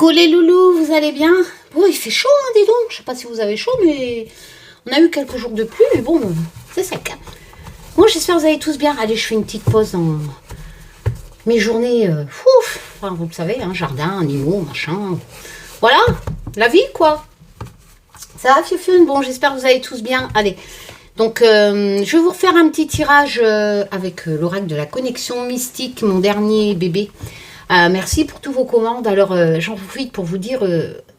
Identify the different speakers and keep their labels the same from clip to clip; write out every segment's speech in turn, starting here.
Speaker 1: Coucou les loulous, vous allez bien? Bon, il fait chaud, hein, dis donc. Je sais pas si vous avez chaud, mais on a eu quelques jours de pluie, mais bon, c'est sec. Bon, j'espère que vous allez tous bien. Allez, je fais une petite pause dans mes journées. Enfin, vous le savez, hein, jardin, animaux, machin. Voilà, la vie, quoi. Ça va, Fifune? Bon, j'espère que vous allez tous bien. Allez, donc, je vais vous refaire un petit tirage avec l'oracle de la connexion mystique, mon dernier bébé. Merci pour tous vos commandes. Alors, j'en profite pour vous dire,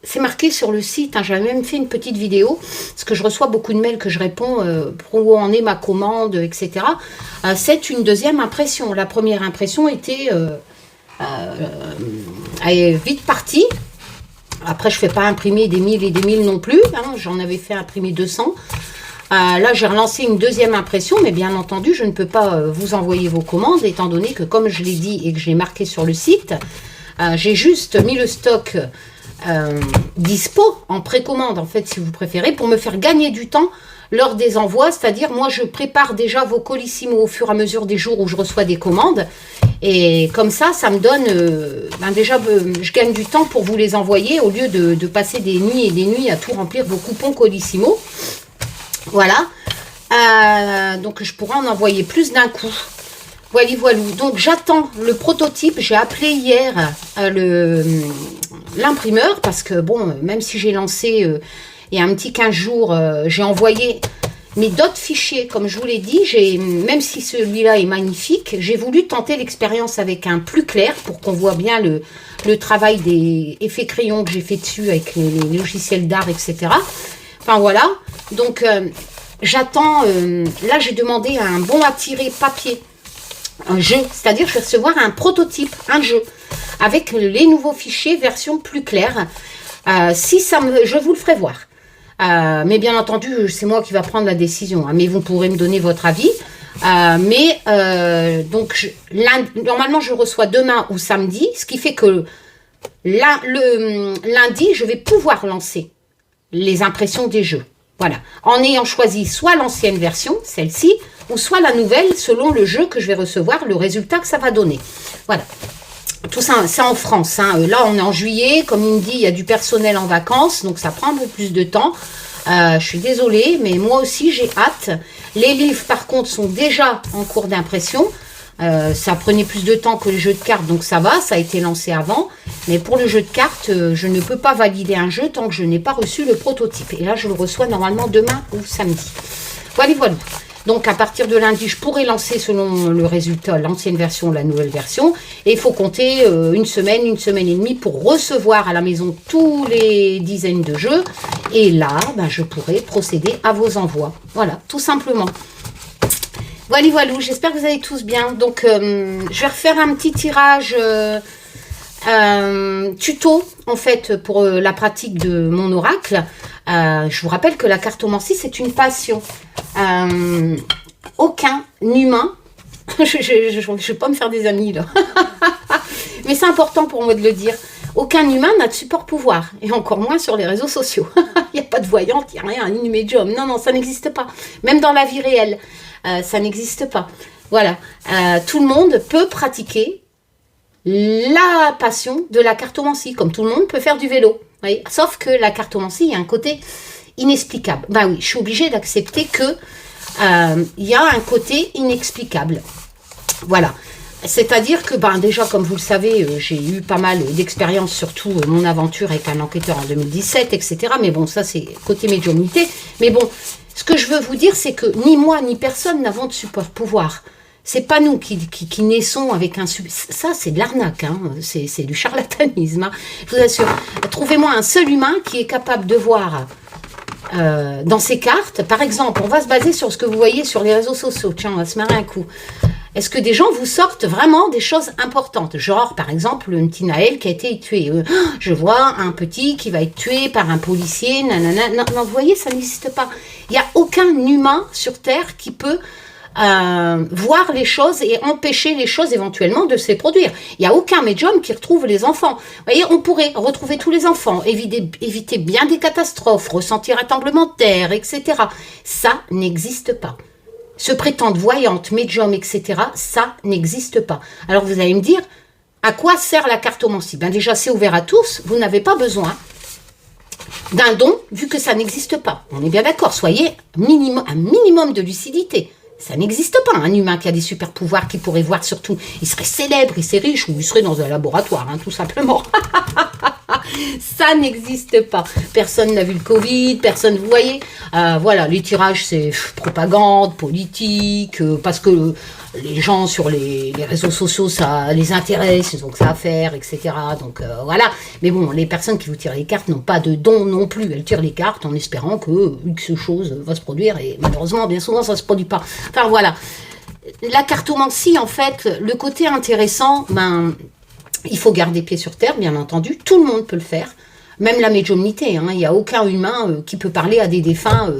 Speaker 1: c'est marqué sur le site, hein, j'avais même fait une petite vidéo, parce que je reçois beaucoup de mails que je réponds pour où en est ma commande, etc. C'est une deuxième impression. La première impression était elle est vite partie. Après, je ne fais pas imprimer des mille et des mille non plus. Hein, j'en avais fait imprimer 200. Là, j'ai relancé une deuxième impression, mais bien entendu, je ne peux pas vous envoyer vos commandes, étant donné que, comme je l'ai dit et que je l'ai marqué sur le site, j'ai juste mis le stock dispo en précommande, en fait, si vous préférez, pour me faire gagner du temps lors des envois. C'est-à-dire, moi, je prépare déjà vos colissimo au fur et à mesure des jours où je reçois des commandes. Et comme ça, ça me donne, déjà, je gagne du temps pour vous les envoyer, au lieu de passer des nuits et des nuits à tout remplir vos coupons colissimo. Voilà, donc je pourrais en envoyer plus d'un coup. Voilà. Donc j'attends le prototype. J'ai appelé hier l'imprimeur parce que bon, même si j'ai lancé il y a un petit 15 jours, j'ai envoyé mais d'autres fichiers, comme je vous l'ai dit. Même si celui-là est magnifique, j'ai voulu tenter l'expérience avec un plus clair pour qu'on voit bien le travail des effets crayons que j'ai fait dessus avec les logiciels d'art, etc. Enfin voilà, donc j'attends, là j'ai demandé un bon à tirer papier, un jeu, c'est-à-dire je vais recevoir un prototype, un jeu, avec les nouveaux fichiers version plus claire. Si ça je vous le ferai voir. Mais bien entendu, c'est moi qui va prendre la décision, hein, mais vous pourrez me donner votre avis. Donc normalement je reçois demain ou samedi, ce qui fait que lundi je vais pouvoir lancer les impressions des jeux. Voilà. En ayant choisi soit l'ancienne version, celle-ci, ou soit la nouvelle, selon le jeu que je vais recevoir, le résultat que ça va donner. Voilà. Tout ça, c'est en France. Hein. Là, on est en juillet. Comme il me dit, il y a du personnel en vacances, donc ça prend un peu plus de temps. Je suis désolée, mais moi aussi, j'ai hâte. Les livres, par contre, sont déjà en cours d'impression. Ça prenait plus de temps que le jeu de cartes, donc ça va, ça a été lancé avant. Mais pour le jeu de cartes, je ne peux pas valider un jeu tant que je n'ai pas reçu le prototype. Et là, je le reçois normalement demain ou samedi. Voilà. Donc, à partir de lundi, je pourrai lancer selon le résultat l'ancienne version, la nouvelle version. Et il faut compter une semaine et demie pour recevoir à la maison tous les dizaines de jeux. Et là, je pourrai procéder à vos envois. Voilà, tout simplement. Voilà, j'espère que vous allez tous bien. Donc, je vais refaire un petit tirage tuto, en fait, pour la pratique de mon oracle. Je vous rappelle que la cartomancie, c'est une passion. Aucun humain, je ne vais pas me faire des amis, là. Mais c'est important pour moi de le dire. Aucun humain n'a de support pouvoir, et encore moins sur les réseaux sociaux. Il n'y a pas de voyante, il n'y a rien, ni médium. Non, ça n'existe pas. Même dans la vie réelle. Ça n'existe pas. Voilà. Tout le monde peut pratiquer la passion de la cartomancie, comme tout le monde peut faire du vélo. Voyez. Sauf que la cartomancie, il y a un côté inexplicable. Oui, je suis obligée d'accepter que il y a un côté inexplicable. Voilà. C'est-à-dire que, déjà, comme vous le savez, j'ai eu pas mal d'expérience, surtout mon aventure avec un enquêteur en 2017, etc. Mais bon, ça, c'est côté médiumnité. Mais bon, ce que je veux vous dire, c'est que ni moi, ni personne n'avons de support pouvoir. C'est pas nous qui naissons avec un... Ça, c'est de l'arnaque, hein. C'est du charlatanisme. Hein. Je vous assure. Trouvez-moi un seul humain qui est capable de voir... dans ces cartes, par exemple, on va se baser sur ce que vous voyez sur les réseaux sociaux. Tiens, on va se marrer un coup. Est-ce que des gens vous sortent vraiment des choses importantes? Genre, par exemple, un petit Naël qui a été tué. Je vois un petit qui va être tué par un policier. Nanana. Non, vous voyez, ça n'existe pas. Il n'y a aucun humain sur Terre qui peut voir les choses et empêcher les choses éventuellement de se produire. Il n'y a aucun médium qui retrouve les enfants. Vous voyez, on pourrait retrouver tous les enfants, éviter bien des catastrophes, ressentir un tremblement de terre, etc. Ça n'existe pas. Se prétendre voyante, médium, etc., ça n'existe pas. Alors vous allez me dire, À quoi sert la cartomancie? Ben déjà, c'est ouvert à tous. Vous n'avez pas besoin d'un don, vu que ça n'existe pas. On est bien d'accord. Soyez un minimum de lucidité. Ça n'existe pas, un humain qui a des super pouvoirs, qui pourrait voir surtout. Il serait célèbre, il serait riche, ou il serait dans un laboratoire, hein, tout simplement. Ça n'existe pas. Personne n'a vu le Covid, personne, vous voyez. Voilà, les tirages, c'est propagande, politique, parce que les gens sur les réseaux sociaux, ça les intéresse, ils ont que ça à faire, etc. Donc voilà. Mais bon, les personnes qui vous tirent les cartes n'ont pas de don non plus. Elles tirent les cartes en espérant que X chose va se produire, et malheureusement, bien souvent, ça ne se produit pas. Enfin voilà. La cartomancie, en fait, le côté intéressant, ben, il faut garder pied sur terre, bien entendu. Tout le monde peut le faire. Même la médiumnité, hein. Il n'y a aucun humain qui peut parler à des défunts.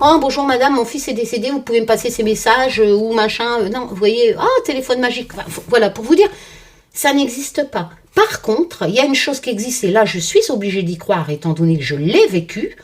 Speaker 1: Oh, bonjour madame, mon fils est décédé, vous pouvez me passer ses messages ou machin. Non, vous voyez, téléphone magique. Enfin, voilà, pour vous dire, ça n'existe pas. Par contre, il y a une chose qui existe, et là, je suis obligée d'y croire, étant donné que je l'ai vécu.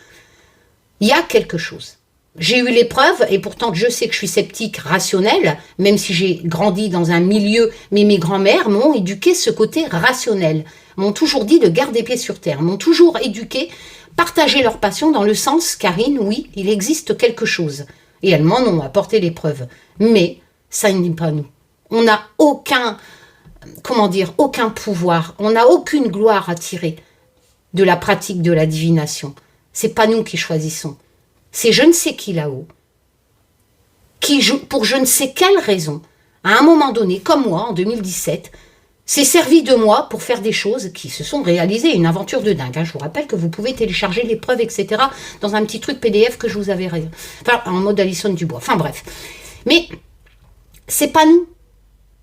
Speaker 1: Il y a quelque chose. J'ai eu l'épreuve, et pourtant je sais que je suis sceptique, rationnelle, même si j'ai grandi dans un milieu, mais mes grands-mères m'ont éduqué ce côté rationnel, m'ont toujours dit de garder pied sur terre, m'ont toujours éduqué, partager leur passion dans le sens, Karine, oui, il existe quelque chose. Et elles m'en ont apporté l'épreuve. Mais ça n'est pas nous. On n'a aucun, aucun pouvoir, on n'a aucune gloire à tirer de la pratique de la divination. C'est pas nous qui choisissons. C'est je ne sais qui là-haut, qui, pour je ne sais quelle raison, à un moment donné, comme moi, en 2017, s'est servi de moi pour faire des choses qui se sont réalisées. Une aventure de dingue. Hein. Je vous rappelle que vous pouvez télécharger les preuves, etc., dans un petit truc PDF que je vous avais... Enfin, en mode Alison Dubois. Enfin, bref. Mais, c'est pas nous.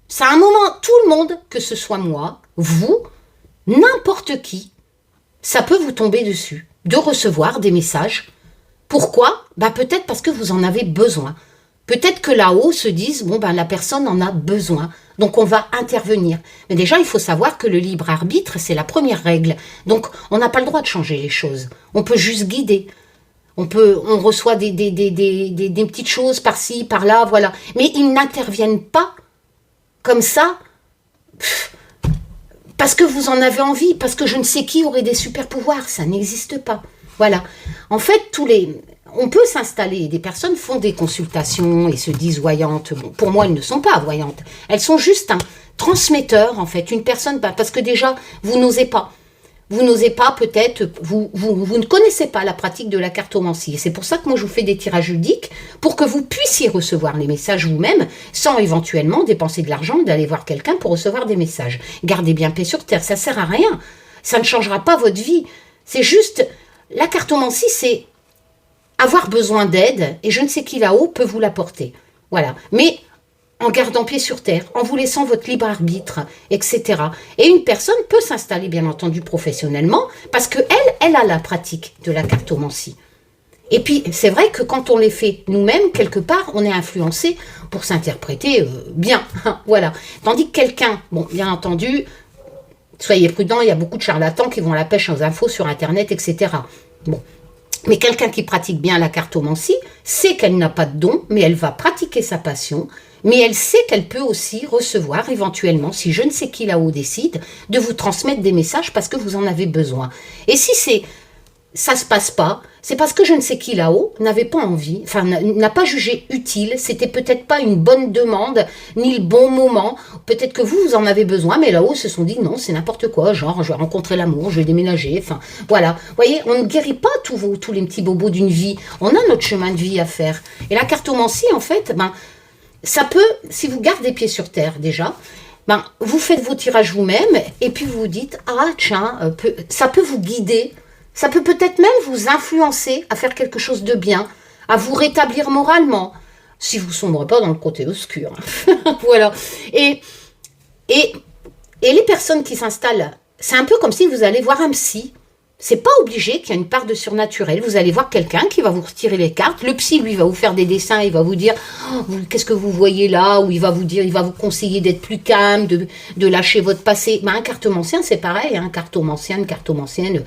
Speaker 1: C'est à un moment, tout le monde, que ce soit moi, vous, n'importe qui, ça peut vous tomber dessus, de recevoir des messages. Pourquoi? Peut-être parce que vous en avez besoin. Peut-être que là-haut se disent, la personne en a besoin, donc on va intervenir. Mais déjà, il faut savoir que le libre arbitre, c'est la première règle. Donc, on n'a pas le droit de changer les choses. On peut juste guider. On reçoit des petites choses par-ci, par-là, voilà. Mais ils n'interviennent pas comme ça, parce que vous en avez envie, parce que je ne sais qui aurait des super pouvoirs. Ça n'existe pas. Voilà. En fait, on peut s'installer. Des personnes font des consultations et se disent voyantes. Bon, pour moi, elles ne sont pas voyantes. Elles sont juste un transmetteur, en fait. Une personne, parce que déjà, vous n'osez pas. Vous n'osez pas, peut-être, vous ne connaissez pas la pratique de la cartomancie. Et c'est pour ça que moi, je vous fais des tirages ludiques pour que vous puissiez recevoir les messages vous-même, sans éventuellement dépenser de l'argent d'aller voir quelqu'un pour recevoir des messages. Gardez bien pied sur terre. Ça ne sert à rien. Ça ne changera pas votre vie. C'est juste... La cartomancie, c'est avoir besoin d'aide, et je ne sais qui là-haut peut vous l'apporter. Voilà. Mais en gardant pied sur terre, en vous laissant votre libre arbitre, etc. Et une personne peut s'installer, bien entendu, professionnellement, parce qu'elle a la pratique de la cartomancie. Et puis, c'est vrai que quand on les fait nous-mêmes, quelque part, on est influencé pour s'interpréter bien. Voilà. Tandis que quelqu'un, bien entendu... Soyez prudents, il y a beaucoup de charlatans qui vont à la pêche aux infos sur Internet, etc. Bon. Mais quelqu'un qui pratique bien la cartomancie sait qu'elle n'a pas de don, mais elle va pratiquer sa passion, mais elle sait qu'elle peut aussi recevoir éventuellement, si je ne sais qui là-haut décide, de vous transmettre des messages parce que vous en avez besoin. Et si ça se passe pas, c'est parce que je ne sais qui là-haut n'avait pas envie, enfin n'a pas jugé utile, c'était peut-être pas une bonne demande, ni le bon moment, peut-être que vous en avez besoin, mais là-haut se sont dit non, c'est n'importe quoi, genre je vais rencontrer l'amour, je vais déménager, enfin voilà. Vous voyez, on ne guérit pas tous les petits bobos d'une vie, on a notre chemin de vie à faire. Et la cartomancie, en fait, ça peut, si vous gardez pied sur terre déjà, vous faites vos tirages vous-même, et puis vous vous dites, tiens, ça peut vous guider. Ça peut peut-être même vous influencer à faire quelque chose de bien, à vous rétablir moralement, si vous ne sombrez pas dans le côté obscur. Voilà. Et les personnes qui s'installent, c'est un peu comme si vous allez voir un psy. C'est pas obligé qu'il y ait une part de surnaturel. Vous allez voir quelqu'un qui va vous retirer les cartes. Le psy, lui, va vous faire des dessins. Il va vous dire qu'est-ce que vous voyez là, ou il va vous conseiller d'être plus calme, de lâcher votre passé. Un cartomancien, c'est pareil. Un cartomancien, une cartomancienne...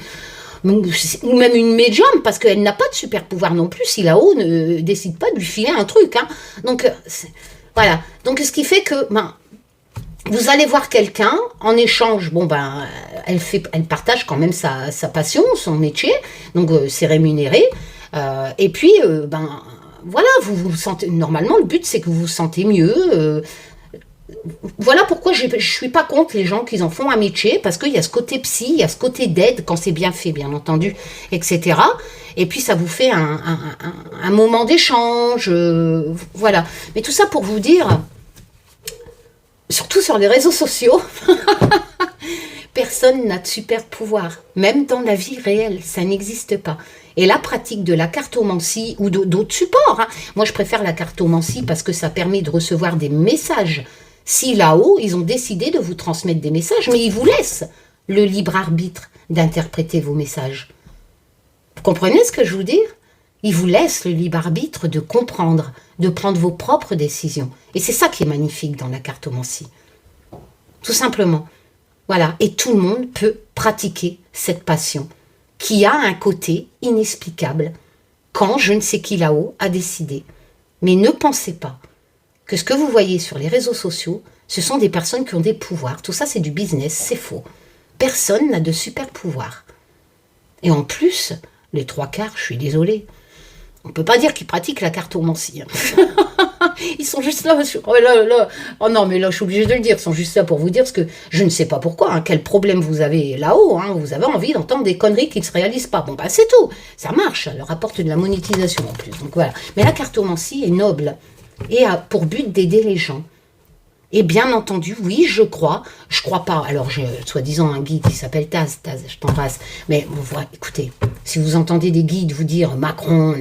Speaker 1: ou même une médium, parce qu'elle n'a pas de super pouvoir non plus, si là-haut ne décide pas de lui filer un truc. Hein. Donc, voilà. Donc, ce qui fait que, Vous allez voir quelqu'un, en échange, bon ben, elle partage quand même sa passion, son métier, donc c'est rémunéré. Et puis, ben, voilà, vous vous sentez. Normalement, le but c'est que vous vous sentez mieux. Voilà pourquoi je ne suis pas contre les gens qui en font un métier, parce qu'il y a ce côté psy, il y a ce côté d'aide quand c'est bien fait, bien entendu, etc. Et puis ça vous fait un moment d'échange, voilà. Mais tout ça pour vous dire, surtout sur les réseaux sociaux, personne n'a de super pouvoir, même dans la vie réelle, ça n'existe pas. Et la pratique de la cartomancie ou d'autres supports, hein. Moi je préfère la cartomancie parce que ça permet de recevoir des messages. Si là-haut, ils ont décidé de vous transmettre des messages, mais ils vous laissent le libre arbitre d'interpréter vos messages. Vous comprenez ce que je veux dire? Ils vous laissent le libre arbitre de comprendre, de prendre vos propres décisions. Et c'est ça qui est magnifique dans la cartomancie. Tout simplement. Voilà. Et tout le monde peut pratiquer cette passion qui a un côté inexplicable quand je ne sais qui là-haut a décidé. Mais ne pensez pas que ce que vous voyez sur les réseaux sociaux, ce sont des personnes qui ont des pouvoirs. Tout ça, c'est du business, c'est faux. Personne n'a de super pouvoir. Et en plus, les trois quarts, je suis désolée, on ne peut pas dire qu'ils pratiquent la cartomancie. Ils sont juste là, oh non, mais là, je suis obligée de le dire, ils sont juste là pour vous dire, parce que je ne sais pas pourquoi, hein, quel problème vous avez là-haut, hein, vous avez envie d'entendre des conneries qui ne se réalisent pas. Bon, bah c'est tout, ça marche, ça leur apporte de la monétisation en plus, donc voilà. Mais la cartomancie est noble, et a pour but d'aider les gens. Et bien entendu, oui, je crois pas. Alors, j'ai soi-disant un guide qui s'appelle Taz, je t'embrasse. Mais bon, voilà, écoutez, si vous entendez des guides vous dire Macron,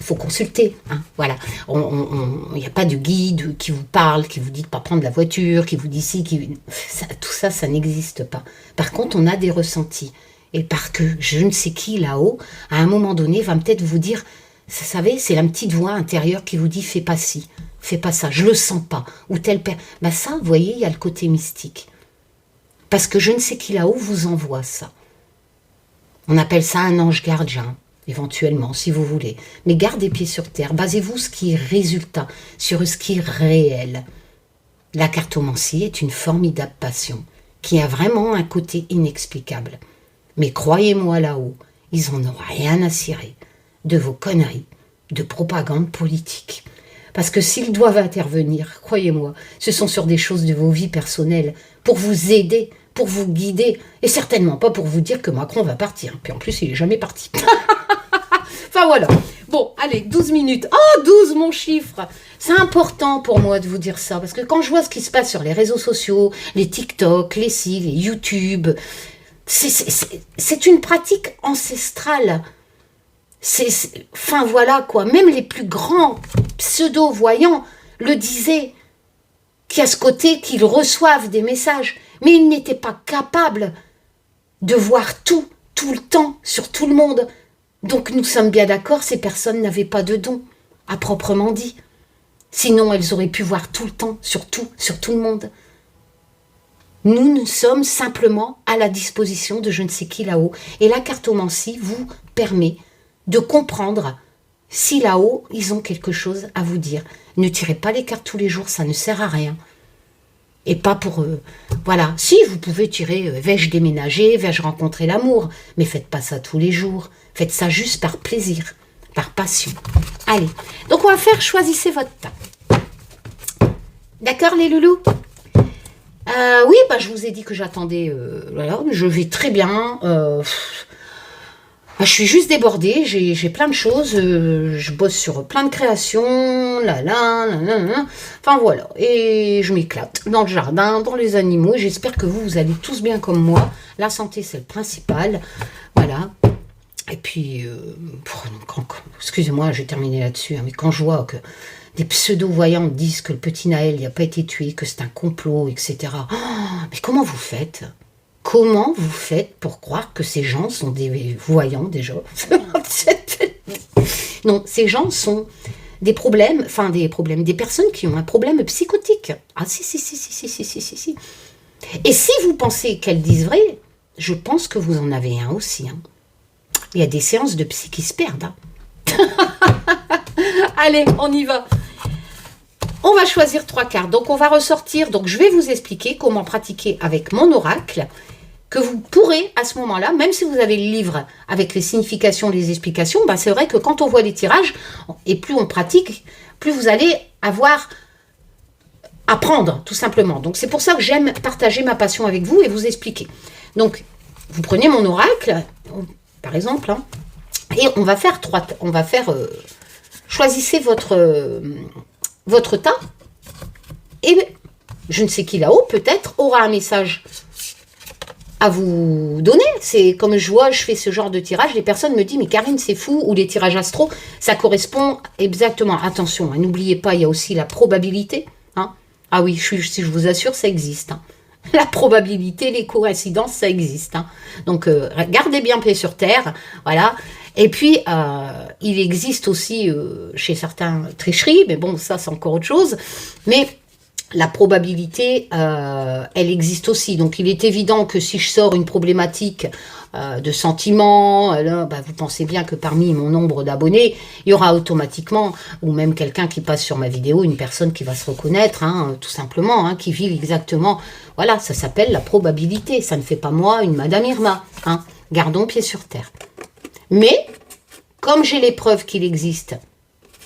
Speaker 1: faut consulter, hein, voilà. Il n'y a pas de guide qui vous parle, qui vous dit de ne pas prendre la voiture, qui vous dit si, tout ça, ça n'existe pas. Par contre, on a des ressentis. Et parce que je ne sais qui là-haut, à un moment donné, va peut-être vous dire, vous savez, c'est la petite voix intérieure qui vous dit fais pas ci, fais pas ça, je le sens pas, ou tel père. Ben ça, vous voyez, il y a le côté mystique. Parce que je ne sais qui là-haut vous envoie ça. On appelle ça un ange gardien, éventuellement, si vous voulez. Mais gardez pieds sur terre, basez-vous ce qui est résultat, sur ce qui est réel. La cartomancie est une formidable passion, qui a vraiment un côté inexplicable. Mais croyez-moi là-haut, ils en ont rien à cirer de vos conneries, de propagande politique. Parce que s'ils doivent intervenir, croyez-moi, ce sont sur des choses de vos vies personnelles, pour vous aider, pour vous guider, et certainement pas pour vous dire que Macron va partir. Puis en plus, il n'est jamais parti. Enfin voilà. Bon, allez, 12 minutes. Oh, 12, mon chiffre. C'est important pour moi de vous dire ça, parce que quand je vois ce qui se passe sur les réseaux sociaux, les TikTok, les YouTube, c'est une pratique ancestrale. Enfin voilà quoi, même les plus grands pseudo-voyants le disaient, qu'il y a ce côté qu'ils reçoivent des messages, mais ils n'étaient pas capables de voir tout le temps, sur tout le monde. Donc nous sommes bien d'accord, ces personnes n'avaient pas de don, à proprement dit. Sinon elles auraient pu voir tout le temps, sur tout le monde. Nous sommes simplement à la disposition de je ne sais qui là-haut. Et la cartomancie vous permet de comprendre si là-haut, ils ont quelque chose à vous dire. Ne tirez pas les cartes tous les jours, ça ne sert à rien. Et pas pour eux. Voilà. Si, vous pouvez tirer vais-je déménager, vais-je rencontrer l'amour, mais faites pas ça tous les jours. Faites ça juste par plaisir, par passion. Allez. Donc, on va faire choisissez votre temps. D'accord, les loulous? Oui, bah, je vous ai dit que j'attendais. Voilà, je vais très bien. Je suis juste débordée, j'ai plein de choses, je bosse sur plein de créations, enfin voilà, et je m'éclate dans le jardin, dans les animaux, et j'espère que vous allez tous bien comme moi, la santé c'est le principal, voilà, et puis, excusez-moi, je vais terminer là-dessus, hein, mais quand je vois que des pseudo-voyants disent que le petit Naël n'a pas été tué, que c'est un complot, etc., mais comment vous faites ? Comment vous faites pour croire que ces gens sont des voyants déjà? Non, ces gens sont des personnes qui ont un problème psychotique. Ah si. Et si vous pensez qu'elles disent vrai, je pense que vous en avez un aussi. Hein. Il y a des séances de psy qui se perdent. Hein. Allez, on y va. On va choisir 3 cartes. Donc, on va ressortir. Donc, je vais vous expliquer comment pratiquer avec mon oracle, que vous pourrez à ce moment-là, même si vous avez le livre avec les significations, les explications, bah, c'est vrai que quand on voit les tirages, et plus on pratique, plus vous allez avoir à apprendre, tout simplement. Donc, c'est pour ça que j'aime partager ma passion avec vous et vous expliquer. Donc, vous prenez mon oracle, par exemple, hein, et on va faire choisissez votre tas, et je ne sais qui là-haut, peut-être, aura un message à vous donner. C'est comme je fais ce genre de tirage, les personnes me disent, mais Karine, c'est fou, ou les tirages astro, ça correspond exactement. Attention, hein, n'oubliez pas, il y a aussi la probabilité. Hein. Ah oui, si je vous assure, ça existe. Hein. La probabilité, les coïncidences, ça existe. Hein. Donc, gardez bien pied sur terre, voilà. Et puis, il existe aussi chez certains tricheries, mais bon, ça, c'est encore autre chose. Mais la probabilité, elle existe aussi. Donc, il est évident que si je sors une problématique de sentiments, là, bah, vous pensez bien que parmi mon nombre d'abonnés, il y aura automatiquement, ou même quelqu'un qui passe sur ma vidéo, une personne qui va se reconnaître, hein, tout simplement, hein, qui vit exactement. Voilà, ça s'appelle la probabilité. Ça ne fait pas moi une Madame Irma. Hein. Gardons pied sur terre. Mais, comme j'ai les preuves qu'il existe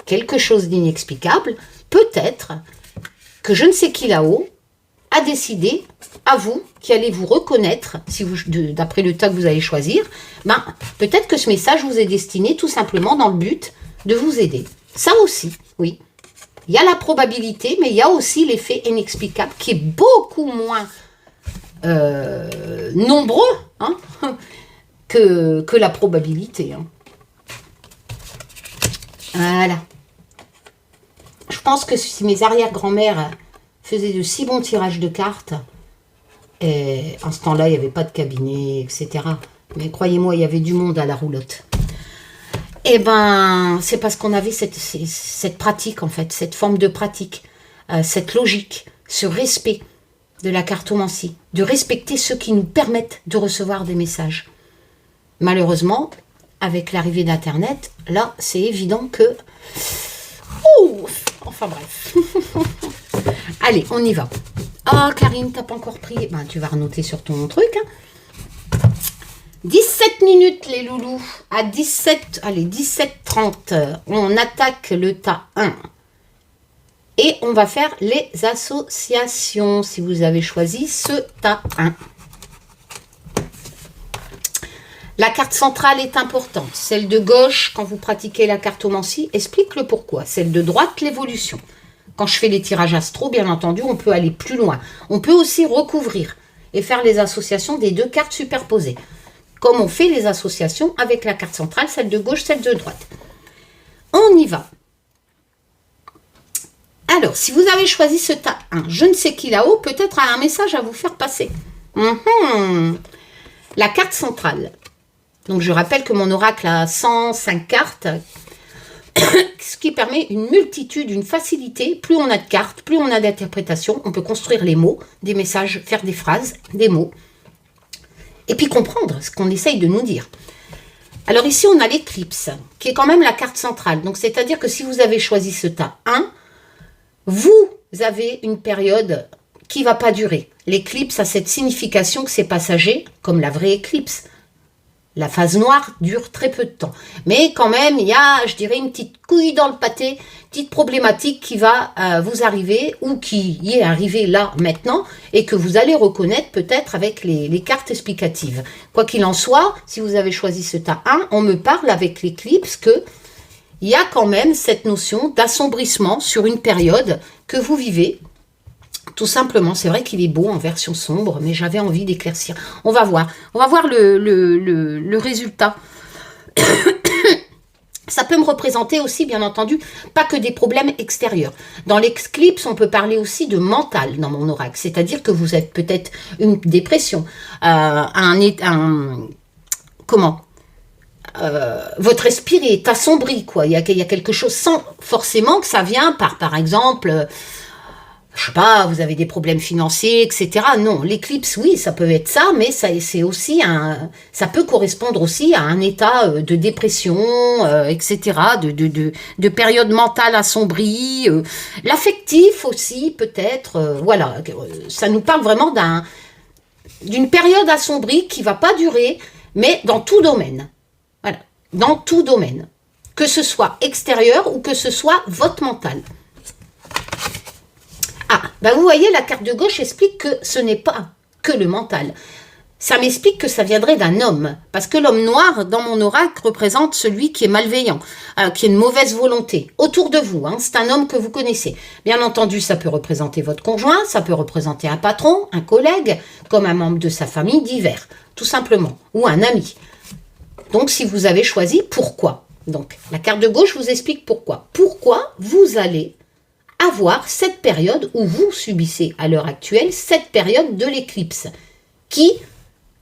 Speaker 1: quelque chose d'inexplicable, peut-être que je ne sais qui là-haut a décidé, à vous, qui allez vous reconnaître, si d'après le tas que vous allez choisir, ben, peut-être que ce message vous est destiné tout simplement dans le but de vous aider. Ça aussi, oui. Il y a la probabilité, mais il y a aussi l'effet inexplicable qui est beaucoup moins nombreux hein, que la probabilité. Hein. Voilà. Je pense que si mes arrière-grand-mères faisaient de si bons tirages de cartes, et en ce temps-là, il n'y avait pas de cabinet, etc. Mais croyez-moi, il y avait du monde à la roulotte. Eh ben, c'est parce qu'on avait cette pratique, en fait, cette forme de pratique, cette logique, ce respect de la cartomancie, de respecter ceux qui nous permettent de recevoir des messages. Malheureusement, avec l'arrivée d'Internet, là, c'est évident que... Oh, enfin bref. Allez, on y va. Ah, Karine, t'as pas encore pris... Ben, tu vas renoter sur ton truc. Hein. 17 minutes, les loulous. À 17h30, on attaque le tas 1. Et on va faire les associations, si vous avez choisi ce tas 1. La carte centrale est importante. Celle de gauche, quand vous pratiquez la cartomancie, explique le pourquoi. Celle de droite, l'évolution. Quand je fais les tirages astro, bien entendu, on peut aller plus loin. On peut aussi recouvrir et faire les associations des deux cartes superposées. Comme on fait les associations avec la carte centrale, celle de gauche, celle de droite. On y va. Alors, si vous avez choisi ce tas 1, je ne sais qui là-haut, peut-être a un message à vous faire passer. La carte centrale. Donc, je rappelle que mon oracle a 105 cartes, ce qui permet une multitude, une facilité. Plus on a de cartes, plus on a d'interprétations. On peut construire les mots, des messages, faire des phrases, des mots. Et puis comprendre ce qu'on essaye de nous dire. Alors ici, on a l'éclipse, qui est quand même la carte centrale. Donc, c'est-à-dire que si vous avez choisi ce tas 1, vous avez une période qui ne va pas durer. L'éclipse a cette signification que c'est passager, comme la vraie éclipse. La phase noire dure très peu de temps. Mais quand même, il y a, je dirais, une petite couille dans le pâté, petite problématique qui va vous arriver ou qui y est arrivée là, maintenant, et que vous allez reconnaître peut-être avec les cartes explicatives. Quoi qu'il en soit, si vous avez choisi ce tas 1, on me parle avec l'éclipse que il y a quand même cette notion d'assombrissement sur une période que vous vivez. Tout simplement, c'est vrai qu'il est beau en version sombre, mais j'avais envie d'éclaircir. On va voir le résultat. Ça peut me représenter aussi, bien entendu, pas que des problèmes extérieurs. Dans l'éclipse, on peut parler aussi de mental dans mon oracle. C'est-à-dire que vous êtes peut-être une dépression, votre esprit est assombri, quoi. Il y a quelque chose sans forcément que ça vient par exemple... je sais pas, vous avez des problèmes financiers, etc. Non, l'éclipse, oui, ça peut être ça, mais c'est aussi ça peut correspondre aussi à un état de dépression, etc., de période mentale assombrie, l'affectif aussi, peut-être, voilà, ça nous parle vraiment d'une période assombrie qui va pas durer, mais dans tout domaine, voilà, dans tout domaine, que ce soit extérieur ou que ce soit votre mental. Ah, ben vous voyez, la carte de gauche explique que ce n'est pas que le mental. Ça m'explique que ça viendrait d'un homme. Parce que l'homme noir, dans mon oracle, représente celui qui est malveillant, qui a une mauvaise volonté. Autour de vous, hein, c'est un homme que vous connaissez. Bien entendu, ça peut représenter votre conjoint, ça peut représenter un patron, un collègue, comme un membre de sa famille, divers, tout simplement. Ou un ami. Donc, si vous avez choisi, pourquoi? Donc, la carte de gauche vous explique pourquoi. Pourquoi vous allez avoir cette période où vous subissez à l'heure actuelle cette période de l'éclipse qui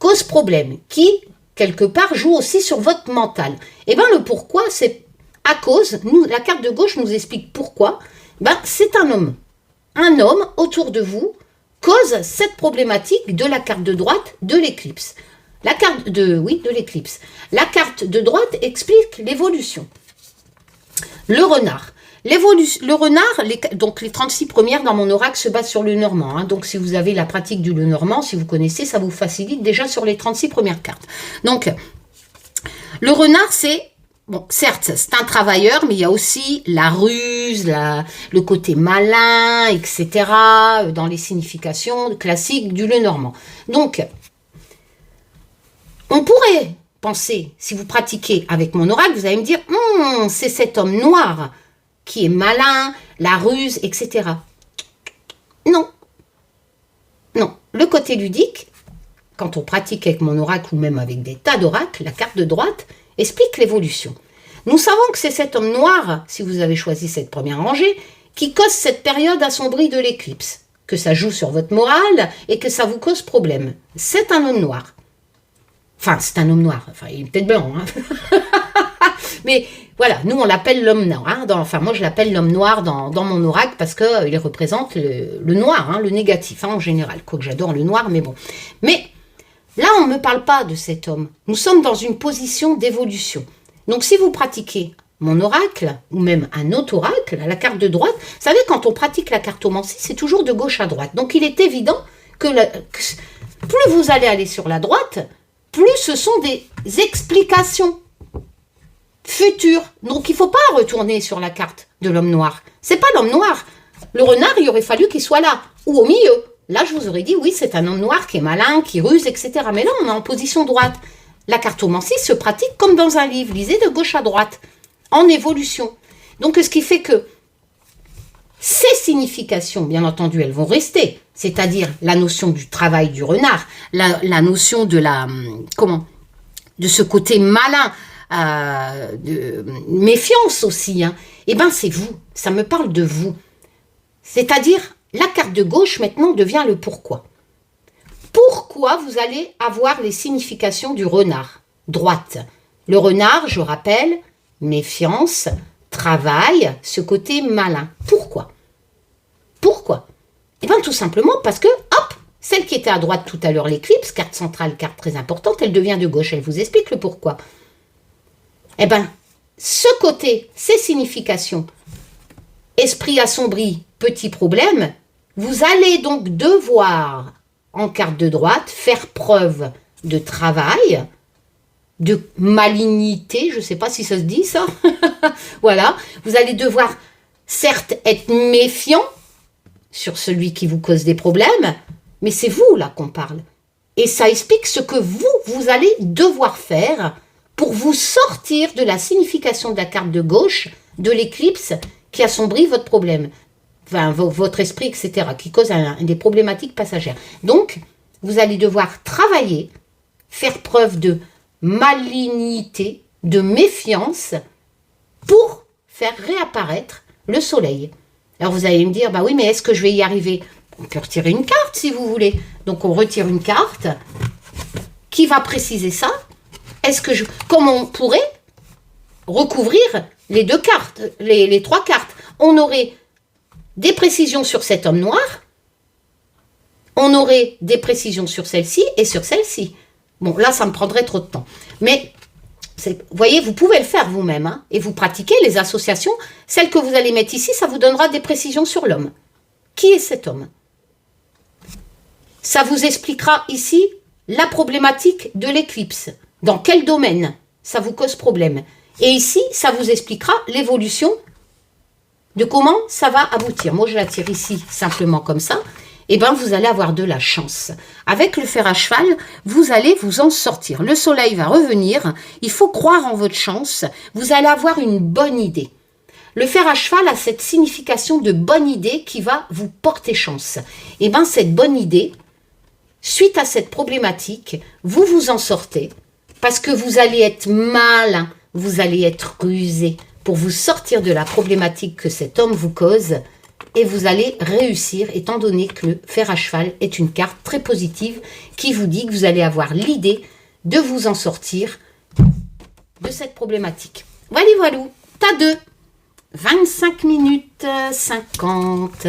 Speaker 1: cause problème, qui quelque part joue aussi sur votre mental. Et bien le pourquoi, c'est à cause, la carte de gauche nous explique pourquoi, c'est un homme. Un homme autour de vous cause cette problématique de la carte de droite de l'éclipse. La carte de l'éclipse. La carte de droite explique l'évolution. Le renard. Le renard, donc les 36 premières dans mon oracle se basent sur le normand. Hein, donc si vous avez la pratique du Lenormand, si vous connaissez, ça vous facilite déjà sur les 36 premières cartes. Donc, le renard, c'est, bon, certes, c'est un travailleur, mais il y a aussi la ruse, le côté malin, etc. Dans les significations classiques du Lenormand. Donc, on pourrait penser, si vous pratiquez avec mon oracle, vous allez me dire, c'est cet homme noir qui est malin, la ruse, etc. Non. Non. Le côté ludique, quand on pratique avec mon oracle ou même avec des tas d'oracles, la carte de droite explique l'évolution. Nous savons que c'est cet homme noir, si vous avez choisi cette première rangée, qui cause cette période assombrie de l'éclipse, que ça joue sur votre morale et que ça vous cause problème. C'est un homme noir. Enfin, c'est un homme noir. Enfin, il est peut-être blanc, hein. Mais voilà, nous on l'appelle l'homme noir. Hein, enfin, moi je l'appelle l'homme noir dans mon oracle parce qu'il représente le noir, hein, le négatif hein, en général. Quoique j'adore le noir, mais bon. Mais là, on ne me parle pas de cet homme. Nous sommes dans une position d'évolution. Donc si vous pratiquez mon oracle, ou même un autre oracle, la carte de droite, vous savez, quand on pratique la cartomancie, c'est toujours de gauche à droite. Donc il est évident que plus vous allez aller sur la droite, plus ce sont des explications futur. Donc, il ne faut pas retourner sur la carte de l'homme noir. C'est pas l'homme noir. Le renard, il aurait fallu qu'il soit là, ou au milieu. Là, je vous aurais dit, oui, c'est un homme noir qui est malin, qui ruse, etc. Mais là, on est en position droite. La cartomancie se pratique comme dans un livre. Lisez de gauche à droite, en évolution. Donc, ce qui fait que ces significations, bien entendu, elles vont rester. C'est-à-dire la notion du travail du renard, la notion de de ce côté malin, de méfiance aussi, hein. Eh bien c'est vous, ça me parle de vous. C'est-à-dire, la carte de gauche maintenant devient le pourquoi. Pourquoi vous allez avoir les significations du renard? Droite. Le renard, je rappelle, méfiance, travail, ce côté malin. Pourquoi? Pourquoi? Eh bien tout simplement parce que, hop, celle qui était à droite tout à l'heure, l'éclipse, carte centrale, carte très importante, elle devient de gauche, elle vous explique le pourquoi. Eh bien, ce côté, ces significations, esprit assombri, petit problème, vous allez donc devoir, en carte de droite, faire preuve de travail, de malignité, je ne sais pas si ça se dit ça, voilà, vous allez devoir certes être méfiant sur celui qui vous cause des problèmes, mais c'est vous là qu'on parle. Et ça explique ce que vous allez devoir faire pour vous sortir de la signification de la carte de gauche, de l'éclipse qui assombrit votre problème, enfin votre esprit, etc., qui cause des problématiques passagères. Donc, vous allez devoir travailler, faire preuve de malignité, de méfiance, pour faire réapparaître le soleil. Alors vous allez me dire, bah oui, mais est-ce que je vais y arriver? On peut retirer une carte si vous voulez. Donc on retire une carte qui va préciser ça. Comment on pourrait recouvrir les deux cartes, les trois cartes? On aurait des précisions sur cet homme noir, on aurait des précisions sur celle-ci et sur celle-ci. Bon, là, ça me prendrait trop de temps. Mais, vous voyez, vous pouvez le faire vous-même, hein, et vous pratiquez les associations. Celle que vous allez mettre ici, ça vous donnera des précisions sur l'homme. Qui est cet homme? Ça vous expliquera ici la problématique de l'éclipse. Dans quel domaine ça vous cause problème? Et ici, ça vous expliquera l'évolution de comment ça va aboutir. Moi, je la tire ici simplement comme ça. Eh bien, vous allez avoir de la chance. Avec le fer à cheval, vous allez vous en sortir. Le soleil va revenir. Il faut croire en votre chance. Vous allez avoir une bonne idée. Le fer à cheval a cette signification de bonne idée qui va vous porter chance. Eh bien, cette bonne idée, suite à cette problématique, vous vous en sortez parce que vous allez être malin, vous allez être rusé pour vous sortir de la problématique que cet homme vous cause et vous allez réussir étant donné que le fer à cheval est une carte très positive qui vous dit que vous allez avoir l'idée de vous en sortir de cette problématique. Voilà, voilà, tas 2. 25 minutes 50.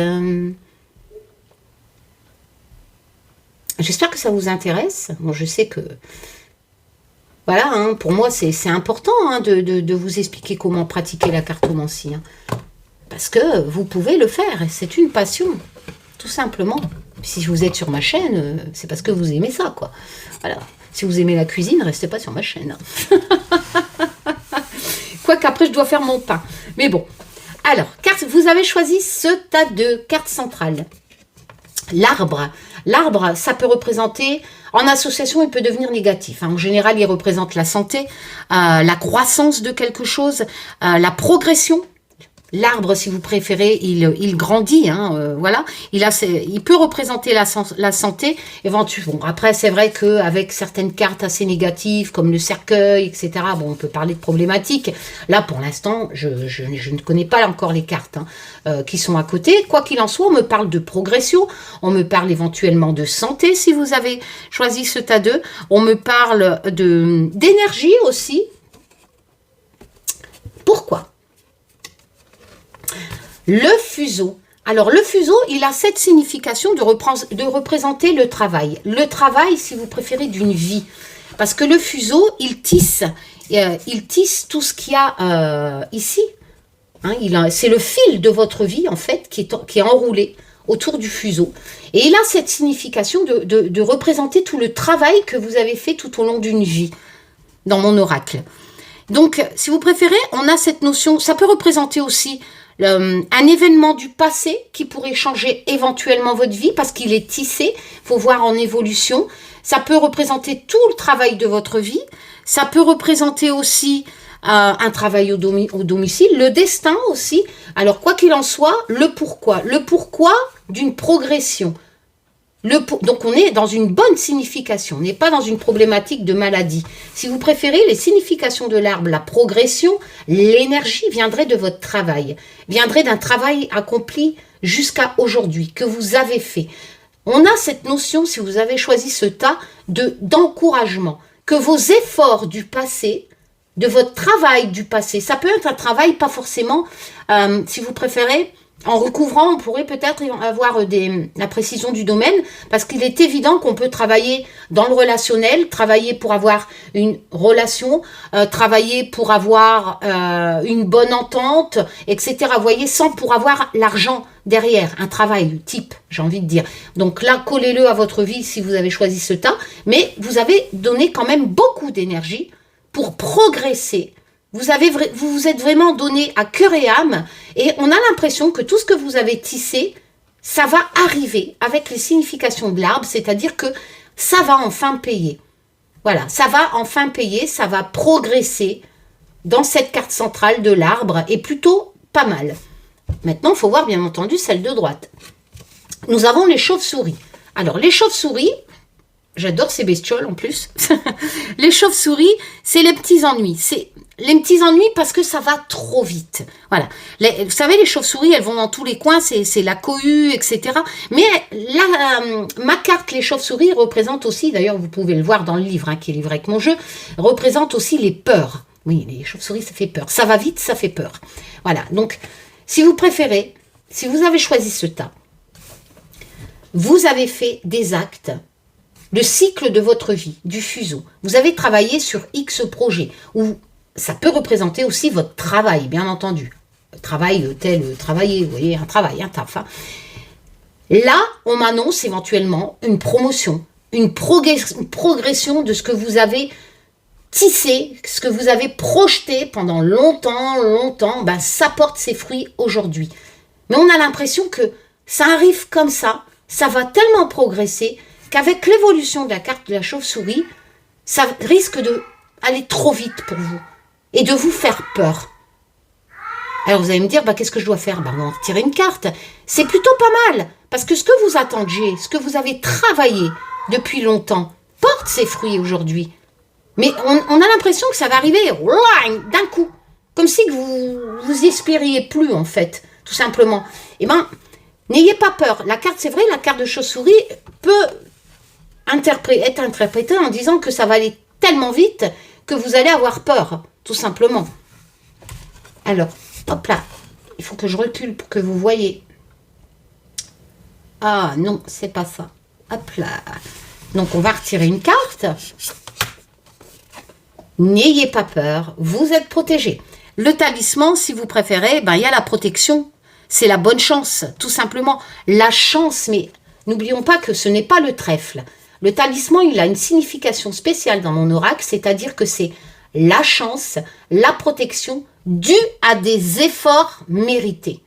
Speaker 1: J'espère que ça vous intéresse. Bon, je sais que... Voilà, hein, pour moi, c'est important hein, de vous expliquer comment pratiquer la cartomancie. Hein, parce que vous pouvez le faire. C'est une passion, tout simplement. Si vous êtes sur ma chaîne, c'est parce que vous aimez ça, quoi. Voilà. Si vous aimez la cuisine, restez pas sur ma chaîne. Hein. Quoique après, je dois faire mon pain. Mais bon. Alors, vous avez choisi ce tas de cartes centrales. L'arbre. L'arbre, ça peut représenter, en association, il peut devenir négatif. Hein. En général, il représente la santé, la croissance de quelque chose, la progression. L'arbre, si vous préférez, il grandit, hein, voilà. Il peut représenter la santé, éventuellement. Bon, après, c'est vrai qu'avec certaines cartes assez négatives, comme le cercueil, etc., bon, on peut parler de problématiques. Là, pour l'instant, je ne connais pas encore les cartes hein, qui sont à côté. Quoi qu'il en soit, on me parle de progression, on me parle éventuellement de santé, si vous avez choisi ce tas 2. On me parle d'énergie aussi. Pourquoi ? Le fuseau. Alors, le fuseau, il a cette signification de représenter le travail. Le travail, si vous préférez, d'une vie. Parce que le fuseau, il tisse tout ce qu'il y a ici. Hein, c'est le fil de votre vie, en fait, qui est enroulé autour du fuseau. Et il a cette signification de représenter tout le travail que vous avez fait tout au long d'une vie, dans mon oracle. Donc, si vous préférez, on a cette notion, ça peut représenter aussi un événement du passé qui pourrait changer éventuellement votre vie parce qu'il est tissé, il faut voir en évolution. Ça peut représenter tout le travail de votre vie. Ça peut représenter aussi un travail au domicile, le destin aussi. Alors, quoi qu'il en soit, le pourquoi d'une progression. Donc, on est dans une bonne signification, on n'est pas dans une problématique de maladie. Si vous préférez, les significations de l'arbre, la progression, l'énergie viendrait de votre travail, viendrait d'un travail accompli jusqu'à aujourd'hui, que vous avez fait. On a cette notion, si vous avez choisi ce tas, d'encouragement, que vos efforts du passé, de votre travail du passé, ça peut être un travail pas forcément, si vous préférez, en recouvrant, on pourrait peut-être avoir la précision du domaine, parce qu'il est évident qu'on peut travailler dans le relationnel, travailler pour avoir une relation, travailler pour avoir une bonne entente, etc. Vous voyez, sans pour avoir l'argent derrière, un travail type, j'ai envie de dire. Donc là, collez-le à votre vie si vous avez choisi ce tas, mais vous avez donné quand même beaucoup d'énergie pour progresser. Vous vous êtes vraiment donné à cœur et âme et on a l'impression que tout ce que vous avez tissé, ça va arriver avec les significations de l'arbre, c'est-à-dire que ça va enfin payer. Voilà, ça va enfin payer, ça va progresser dans cette carte centrale de l'arbre et plutôt pas mal. Maintenant, il faut voir bien entendu celle de droite. Nous avons les chauves-souris. Alors, les chauves-souris, j'adore ces bestioles en plus. Les chauves-souris, c'est les petits ennuis. C'est les petits ennuis parce que ça va trop vite. Voilà. Vous savez, les chauves-souris, elles vont dans tous les coins, c'est la cohue, etc. Mais ma carte, les chauves-souris, représente aussi, d'ailleurs, vous pouvez le voir dans le livre, hein, qui est livré avec mon jeu, représente aussi les peurs. Oui, les chauves-souris, ça fait peur. Ça va vite, ça fait peur. Voilà. Donc, si vous préférez, si vous avez choisi ce tas, vous avez fait des actes, le cycle de votre vie, du fuseau. Vous avez travaillé sur X projets, ou ça peut représenter aussi votre travail, bien entendu. Travail tel travailler, vous voyez, un travail, un taf. Hein. Là, on m'annonce éventuellement une promotion, une progression de ce que vous avez tissé, ce que vous avez projeté pendant longtemps, ben, ça porte ses fruits aujourd'hui. Mais on a l'impression que ça arrive comme ça va tellement progresser qu'avec l'évolution de la carte de la chauve-souris, ça risque d'aller trop vite pour vous et de vous faire peur. Alors vous allez me dire, bah, qu'est-ce que je dois faire? Bah, on va retirer une carte. C'est plutôt pas mal, parce que ce que vous attendiez, ce que vous avez travaillé depuis longtemps, porte ses fruits aujourd'hui. Mais on a l'impression que ça va arriver d'un coup, comme si vous espériez plus en fait, tout simplement. Eh bien, n'ayez pas peur. La carte, c'est vrai, la carte de chauve-souris peut être interprétée en disant que ça va aller tellement vite que vous allez avoir peur, tout simplement. Alors, hop là, il faut que je recule pour que vous voyez. Ah non, c'est pas ça. Hop là. Donc, on va retirer une carte. N'ayez pas peur, vous êtes protégé. Le talisman, si vous préférez, ben, il y a la protection. C'est la bonne chance, tout simplement. La chance, mais n'oublions pas que ce n'est pas le trèfle. Le talisman, il a une signification spéciale dans mon oracle, c'est-à-dire que c'est la chance, la protection due à des efforts mérités.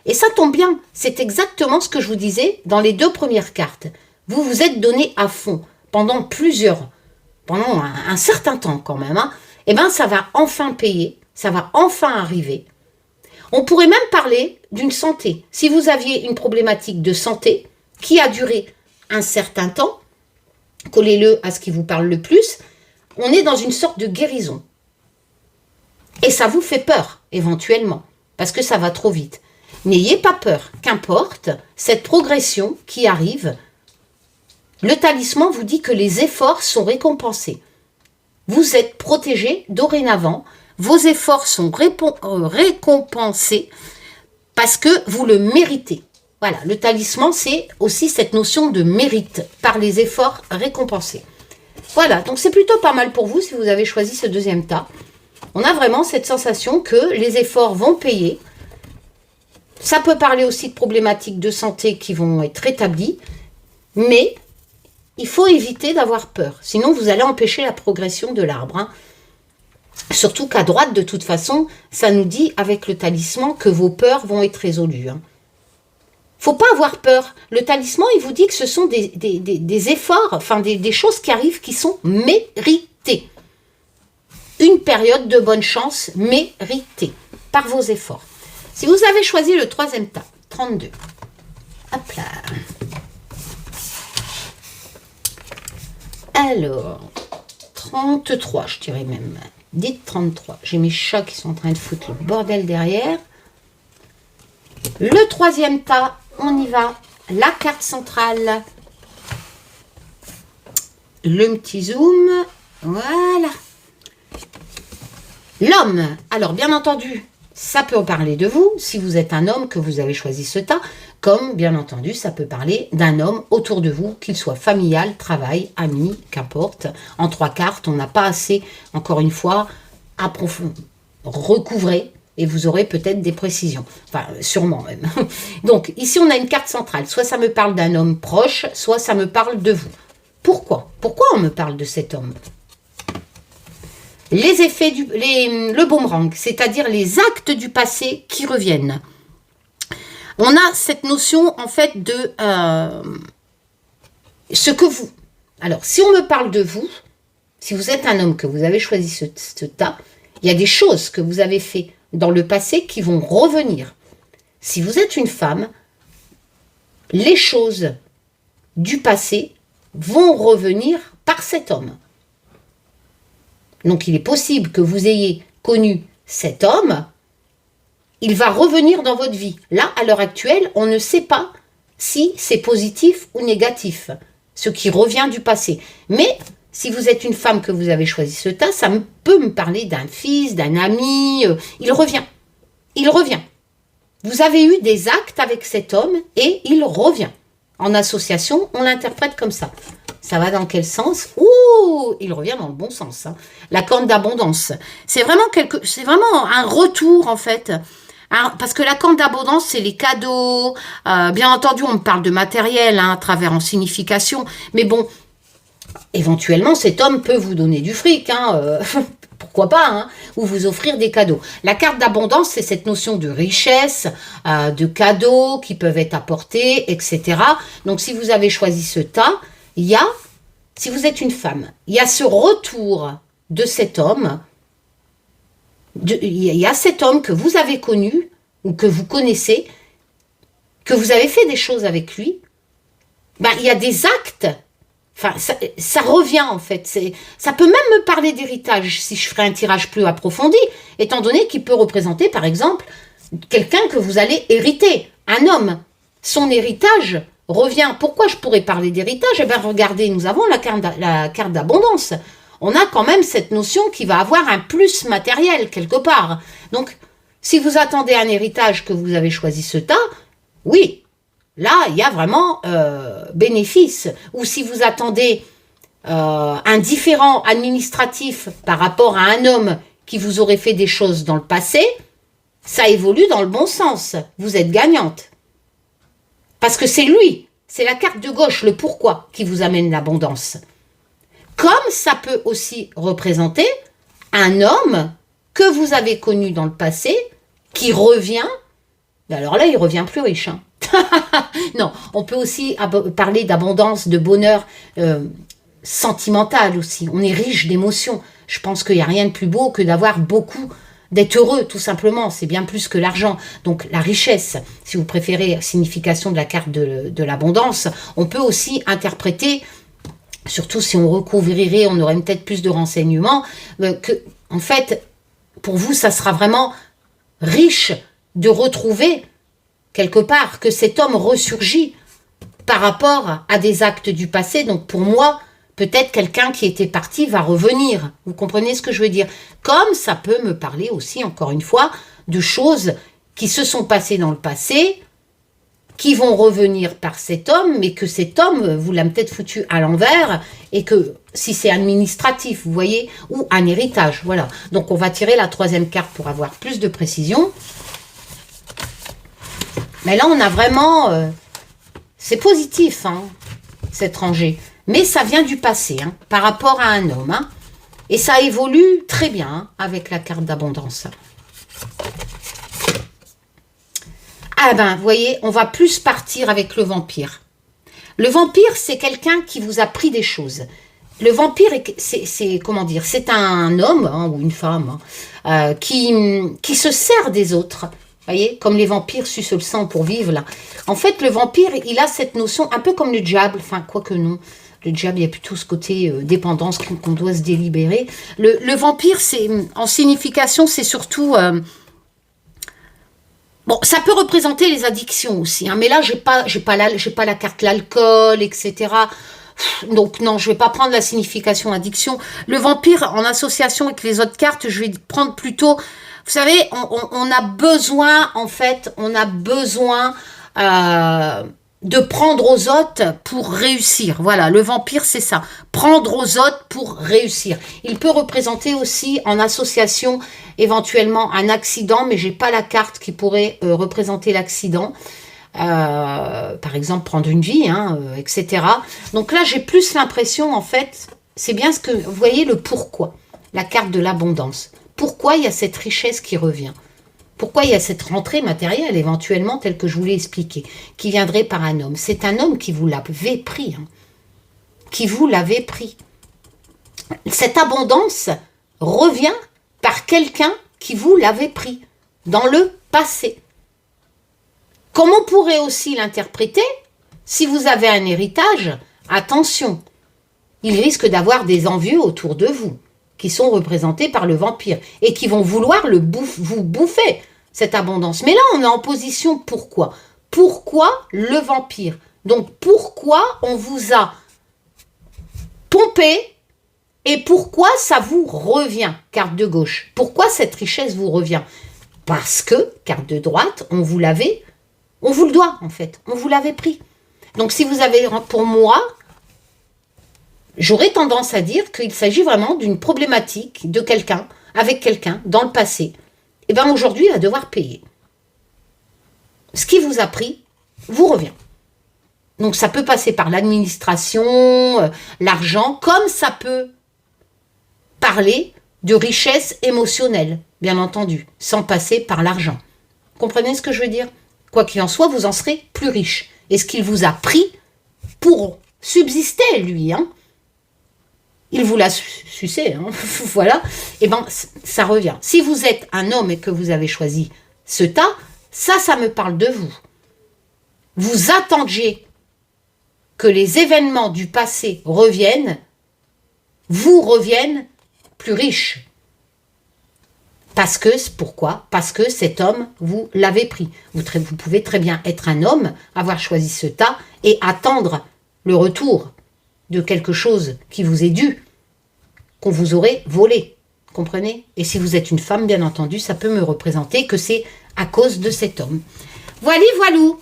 Speaker 1: Et ça tombe bien, c'est exactement ce que je vous disais dans les 2 premières cartes. Vous vous êtes donné à fond pendant un certain temps quand même. Hein. Et bien, ça va enfin payer, ça va enfin arriver. On pourrait même parler d'une santé. Si vous aviez une problématique de santé qui a duré un certain temps, collez-le à ce qui vous parle le plus, on est dans une sorte de guérison. Et ça vous fait peur, éventuellement, parce que ça va trop vite. N'ayez pas peur, qu'importe, cette progression qui arrive, le talisman vous dit que les efforts sont récompensés. Vous êtes protégé dorénavant, vos efforts sont récompensés parce que vous le méritez. Voilà, le talisman, c'est aussi cette notion de mérite par les efforts récompensés. Voilà, donc c'est plutôt pas mal pour vous si vous avez choisi ce 2e tas. On a vraiment cette sensation que les efforts vont payer. Ça peut parler aussi de problématiques de santé qui vont être rétablies, mais il faut éviter d'avoir peur. Sinon, vous allez empêcher la progression de l'arbre. Hein. Surtout qu'à droite, de toute façon, ça nous dit avec le talisman que vos peurs vont être résolues. Hein. Faut pas avoir peur. Le talisman, il vous dit que ce sont des efforts, enfin des choses qui arrivent qui sont méritées. Une période de bonne chance méritée par vos efforts. Si vous avez choisi le 3e tas, 32. Hop là. Alors, 33, je dirais même. Dites 33. J'ai mes chats qui sont en train de foutre le bordel derrière. Le 3e tas, on y va. La carte centrale. Le petit zoom. Voilà. L'homme. Alors, bien entendu, ça peut en parler de vous, si vous êtes un homme que vous avez choisi ce tas, comme, bien entendu, ça peut parler d'un homme autour de vous, qu'il soit familial, travail, ami, qu'importe. En 3 cartes, on n'a pas assez, encore une fois, recouvrer, et vous aurez peut-être des précisions. Enfin, sûrement même. Donc, ici, on a une carte centrale. Soit ça me parle d'un homme proche, soit ça me parle de vous. Pourquoi? Pourquoi on me parle de cet homme? Les effets, le boomerang, c'est-à-dire les actes du passé qui reviennent. On a cette notion, en fait, de ce que vous... Alors, si on me parle de vous, si vous êtes un homme, que vous avez choisi ce tas, il y a des choses que vous avez fait dans le passé qui vont revenir. Si vous êtes une femme, les choses du passé vont revenir par cet homme. Donc, il est possible que vous ayez connu cet homme, il va revenir dans votre vie. Là, à l'heure actuelle, on ne sait pas si c'est positif ou négatif, ce qui revient du passé. Mais, si vous êtes une femme que vous avez choisi ce tas, ça peut me parler d'un fils, d'un ami, il revient. Il revient. vous avez eu des actes avec cet homme et il revient. En association, on l'interprète comme ça. Ça va dans quel sens? Ouh, il revient dans le bon sens. Hein. La corne d'abondance. C'est vraiment un retour, en fait. Parce que la corne d'abondance, c'est les cadeaux. Bien entendu, on me parle de matériel à travers en signification. Mais bon, éventuellement, cet homme peut vous donner du fric. Hein, pourquoi pas, hein, ou vous offrir des cadeaux. La carte d'abondance, c'est cette notion de richesse, de cadeaux qui peuvent être apportés, etc. Donc, si vous avez choisi ce tas, si vous êtes une femme, il y a ce retour de cet homme, il y a cet homme que vous avez connu, ou que vous connaissez, que vous avez fait des choses avec lui, il y a des actes. Enfin, ça revient en fait. Ça peut même me parler d'héritage si je ferais un tirage plus approfondi, étant donné qu'il peut représenter, par exemple, quelqu'un que vous allez hériter, un homme. Son héritage revient. Pourquoi je pourrais parler d'héritage? Eh bien, regardez, nous avons la carte d'abondance. On a quand même cette notion qui va avoir un plus matériel quelque part. Donc, si vous attendez un héritage que vous avez choisi ce tas, oui, là, il y a vraiment bénéfice. Ou si vous attendez un différend administratif par rapport à un homme qui vous aurait fait des choses dans le passé, ça évolue dans le bon sens. Vous êtes gagnante. Parce que c'est lui, c'est la carte de gauche, le pourquoi, qui vous amène l'abondance. Comme ça peut aussi représenter un homme que vous avez connu dans le passé, qui revient, alors là, il revient plus riche, hein. Non, on peut aussi parler d'abondance, de bonheur sentimental aussi. On est riche d'émotions. Je pense qu'il n'y a rien de plus beau que d'avoir beaucoup, d'être heureux, tout simplement. C'est bien plus que l'argent. Donc, la richesse, si vous préférez la signification de la carte de l'abondance, on peut aussi interpréter, surtout si on recouvrirait, on aurait peut-être plus de renseignements, que, en fait, pour vous, ça sera vraiment riche de retrouver quelque part, que cet homme ressurgit par rapport à des actes du passé. Donc pour moi, peut-être quelqu'un qui était parti va revenir. Vous comprenez ce que je veux dire? Comme ça peut me parler aussi, encore une fois, de choses qui se sont passées dans le passé, qui vont revenir par cet homme, mais que cet homme vous l'a peut-être foutu à l'envers, et que si c'est administratif, vous voyez, ou un héritage, voilà. Donc on va tirer la troisième carte pour avoir plus de précision. Mais là, on a vraiment... c'est positif, hein, cet rangé. Mais ça vient du passé, hein, par rapport à un homme. Hein, et ça évolue très bien hein, avec la carte d'abondance. Ah ben, vous voyez, on va plus partir avec le vampire. Le vampire, c'est quelqu'un qui vous a pris des choses. Le vampire, c'est comment dire, c'est un homme hein, ou une femme hein, qui se sert des autres. Vous voyez, comme les vampires sucent le sang pour vivre, là. En fait, le vampire, il a cette notion, un peu comme le diable, enfin, quoique non. Le diable, il y a plutôt ce côté dépendance qu'on doit se délibérer. Le vampire, c'est en signification, c'est surtout... bon, ça peut représenter les addictions aussi, hein, mais là, j'ai pas la carte l'alcool, etc. Donc, non, je vais pas prendre la signification addiction. Le vampire, en association avec les autres cartes, je vais prendre plutôt... Vous savez, on a besoin, en fait, de prendre aux autres pour réussir. Voilà, le vampire, c'est ça. Prendre aux autres pour réussir. Il peut représenter aussi, en association, éventuellement, un accident, mais j'ai pas la carte qui pourrait représenter l'accident. Par exemple, prendre une vie, hein, etc. Donc là, j'ai plus l'impression, en fait, c'est bien ce que... Vous voyez, le pourquoi. La carte de l'abondance. Pourquoi il y a cette richesse qui revient? Pourquoi il y a cette rentrée matérielle, éventuellement, telle que je vous l'ai expliqué, qui viendrait par un homme? C'est un homme qui vous l'avait pris. Hein, qui vous l'avait pris. Cette abondance revient par quelqu'un qui vous l'avait pris dans le passé. Comme on pourrait aussi l'interpréter, si vous avez un héritage, attention, il risque d'avoir des envieux autour de vous, qui sont représentés par le vampire, et qui vont vouloir vous bouffer, cette abondance. Mais là, on est en position pourquoi? Pourquoi le vampire? Donc, pourquoi on vous a pompé, et pourquoi ça vous revient, carte de gauche? Pourquoi cette richesse vous revient? Parce que, carte de droite, on vous le doit en fait, on vous l'avait pris. Donc si vous avez, pour moi, j'aurais tendance à dire qu'il s'agit vraiment d'une problématique de quelqu'un, avec quelqu'un, dans le passé. Et bien aujourd'hui, il va devoir payer. Ce qui vous a pris, vous revient. Donc ça peut passer par l'administration, l'argent, comme ça peut parler de richesse émotionnelle, bien entendu, sans passer par l'argent. Comprenez ce que je veux dire? Quoi qu'il en soit, vous en serez plus riche. Et ce qu'il vous a pris pour subsister, lui, hein, il vous l'a sucé, hein, voilà, et bien ça revient. Si vous êtes un homme et que vous avez choisi ce tas, ça me parle de vous. Vous attendiez que les événements du passé reviennent, vous reviennent plus riche. Parce que, pourquoi? Parce que cet homme, vous l'avez pris. Vous pouvez très bien être un homme, avoir choisi ce tas et attendre le retour de quelque chose qui vous est dû, qu'on vous aurait volé. Comprenez? Et si vous êtes une femme, bien entendu, ça peut me représenter que c'est à cause de cet homme. Voilà, voilou.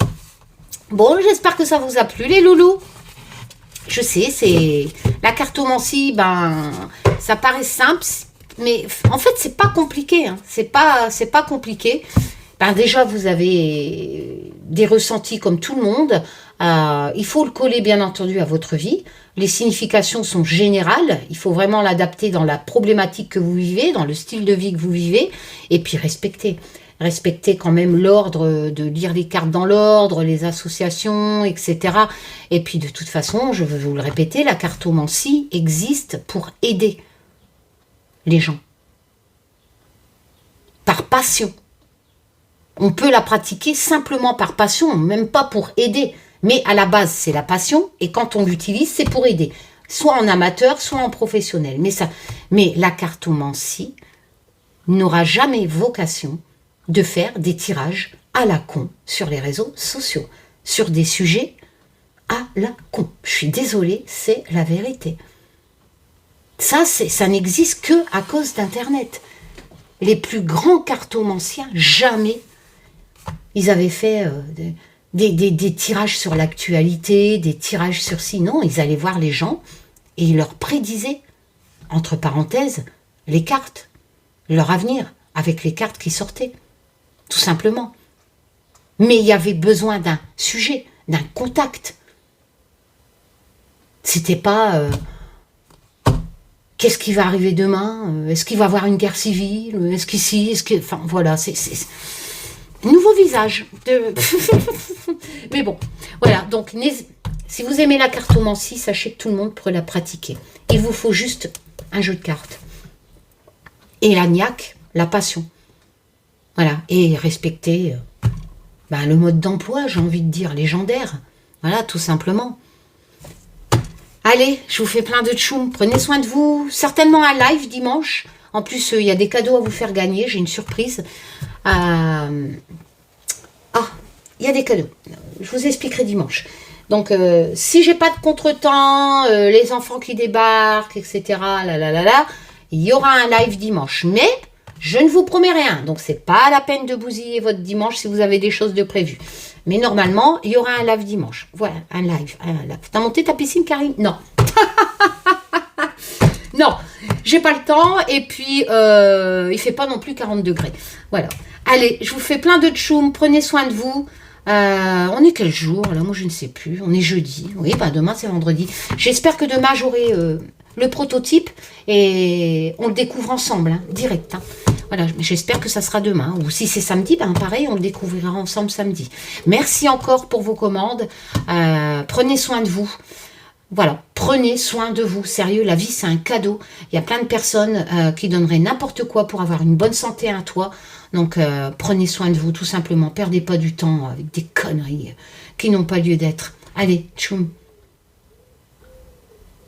Speaker 1: Bon, j'espère que ça vous a plu, les loulous. Je sais, c'est la cartomancie, ben, ça paraît simple, mais en fait, c'est pas compliqué. Hein. C'est pas compliqué. Ben, déjà, vous avez des ressentis comme tout le monde. Il faut le coller, bien entendu, à votre vie. Les significations sont générales. Il faut vraiment l'adapter dans la problématique que vous vivez, dans le style de vie que vous vivez. Et puis, respecter. Respecter quand même l'ordre, de lire les cartes dans l'ordre, les associations, etc. Et puis, de toute façon, je veux vous le répéter, la cartomancie existe pour aider les gens. Par passion. On peut la pratiquer simplement par passion, même pas pour aider. Mais à la base, c'est la passion, et quand on l'utilise, c'est pour aider. Soit en amateur, soit en professionnel. Mais la cartomancie n'aura jamais vocation de faire des tirages à la con sur les réseaux sociaux, sur des sujets à la con. Je suis désolée, c'est la vérité. Ça n'existe que à cause d'Internet. Les plus grands cartomanciens, jamais, ils avaient fait des tirages sur l'actualité, des tirages sur ci. Non, ils allaient voir les gens et ils leur prédisaient, entre parenthèses, les cartes, leur avenir, avec les cartes qui sortaient. Tout simplement. Mais il y avait besoin d'un sujet, d'un contact. C'était pas qu'est-ce qui va arriver demain, est-ce qu'il va y avoir une guerre civile, est-ce qu'ici, enfin voilà, c'est nouveau visage. Mais bon, voilà, donc si vous aimez la cartomancie, sachez que tout le monde pourrait la pratiquer. Il vous faut juste un jeu de cartes. Et la niaque, la passion. Voilà, et respecter le mode d'emploi, j'ai envie de dire, légendaire. Voilà, tout simplement. Allez, je vous fais plein de tchoum. Prenez soin de vous. Certainement un live dimanche. En plus, il y a des cadeaux à vous faire gagner. J'ai une surprise. Il y a des cadeaux. Je vous expliquerai dimanche. Donc, si j'ai pas de contretemps, les enfants qui débarquent, etc., il y aura un live dimanche. Mais je ne vous promets rien, donc c'est pas la peine de bousiller votre dimanche si vous avez des choses de prévues. Mais normalement, il y aura un live dimanche. Voilà, un live. T'as monté ta piscine, Karine? Non. Non, j'ai pas le temps et puis il fait pas non plus 40 degrés. Voilà. Allez, je vous fais plein de tchoum, prenez soin de vous. On est quel jour? Là, moi, je ne sais plus. On est jeudi. Oui, demain, c'est vendredi. J'espère que demain, j'aurai le prototype et on le découvre ensemble, hein, direct. Hein. Voilà, j'espère que ça sera demain. Ou si c'est samedi, pareil, on le découvrira ensemble samedi. Merci encore pour vos commandes. Prenez soin de vous. Voilà, prenez soin de vous. Sérieux, la vie, c'est un cadeau. Il y a plein de personnes qui donneraient n'importe quoi pour avoir une bonne santé à toi. Donc, prenez soin de vous, tout simplement. Perdez pas du temps avec des conneries qui n'ont pas lieu d'être. Allez, tchoum.